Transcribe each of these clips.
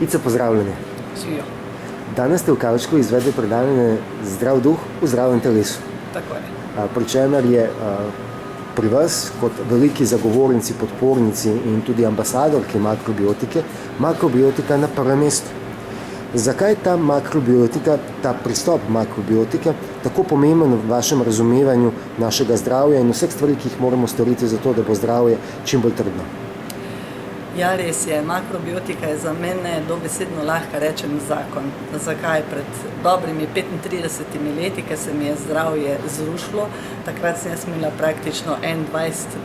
Ica, pozdravljeni. Živijo. Danes ste v Kavčku izvedli predavanje Zdrav duh v zdravem telesu. Tako je. Pri čemer je pri vas, kot veliki zagovornici, podpornici in tudi ambasadorki makrobiotike, makrobiotika na prvem mestu. Zakaj ta makrobiotika, ta pristop makrobiotike tako pomemben v vašem razumevanju našega zdravja in vseh stvari, ki jih moramo storiti za to, da bo zdravje čim bolj trdno? Ja, res je. Makrobiotika je za mene dobesedno lahko rečem zakon. Zakaj? Pred dobrimi 35 leti, ko se mi je zdravje zrušilo, takrat sem jaz imela praktično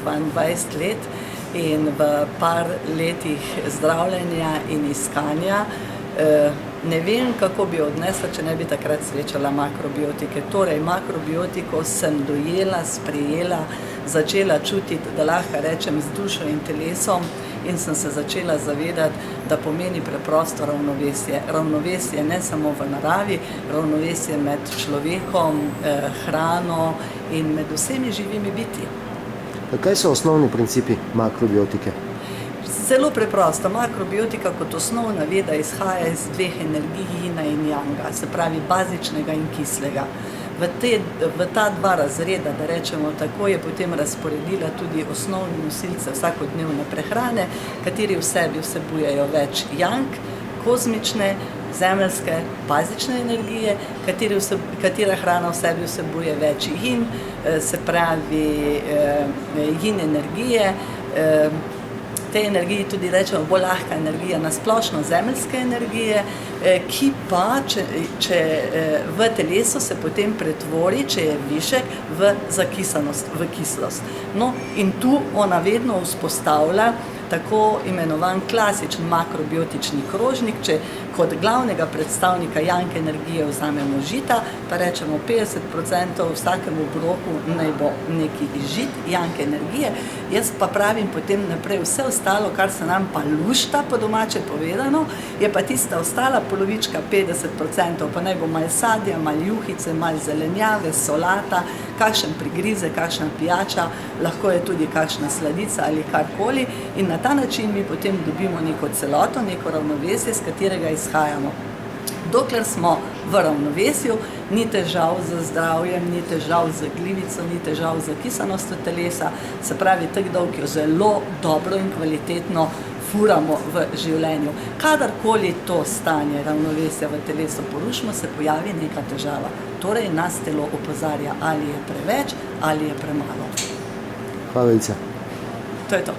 21-22 let in v par letih zdravljenja in iskanja ne vem, kako bi odnesla, če ne bi takrat srečala makrobiotike. Torej, makrobiotiko sem dojela, sprejela, začela čutiti, da lahko rečem z dušo in telesom, in sem se začela zavedati, da pomeni preprosto ravnovesje. Ravnovesje ne samo v naravi, ravnovesje med človekom, hrano in med vsemi živimi bitji. Kaj so osnovni principi makrobiotike? Zelo preprosto. Makrobiotika kot osnovna veda izhaja iz dveh energij, jina in janga, se pravi bazičnega in kislega. V ta dva razreda, da rečemo tako, je potem razporedila tudi osnovne nosilce vsakodnevne prehrane, kateri v sebi vsebujejo več yang, kozmične, zemeljske, bazične energije, katera hrana v sebi vsebuje več yin, se pravi yin energije, te energiji tudi rečemo bolj lahka energija, nasplošno zemeljske energije, ki pa, če v telesu se potem pretvori, če je višek, v zakisanost, v kislost. No, in tu ona vedno vzpostavlja tako imenovan klasičen makrobiotični krožnik, če kot glavnega predstavnika yang energije vzamemo žita, pa rečemo 50% vsakemu obroku naj bo neki žit, yang energije, jaz pa pravim potem naprej vse ostalo, kar se nam pa lušta, po domače povedano, je pa tista ostala polovička 50%, pa naj bo malo sadja, malo juhice, malo zelenjave, solata, kakšen prigrizek, kakšna pijača, lahko je tudi kakšna sladica ali karkoli, in na ta način mi potem dobimo neko celoto, neko ravnovesje, z katerega izhajamo. Dokler smo v ravnovesju, ni težav z zdravjem, ni težav z glivico, ni težav z kisanostjo telesa, se pravi, tak dolg jo zelo dobro in kvalitetno furamo v življenju. Kadarkoli to stanje ravnovesja v telesu porušimo, se pojavi neka težava. Torej nas telo opozarja, ali je preveč, ali je premalo. Hvala, Ica. To je to.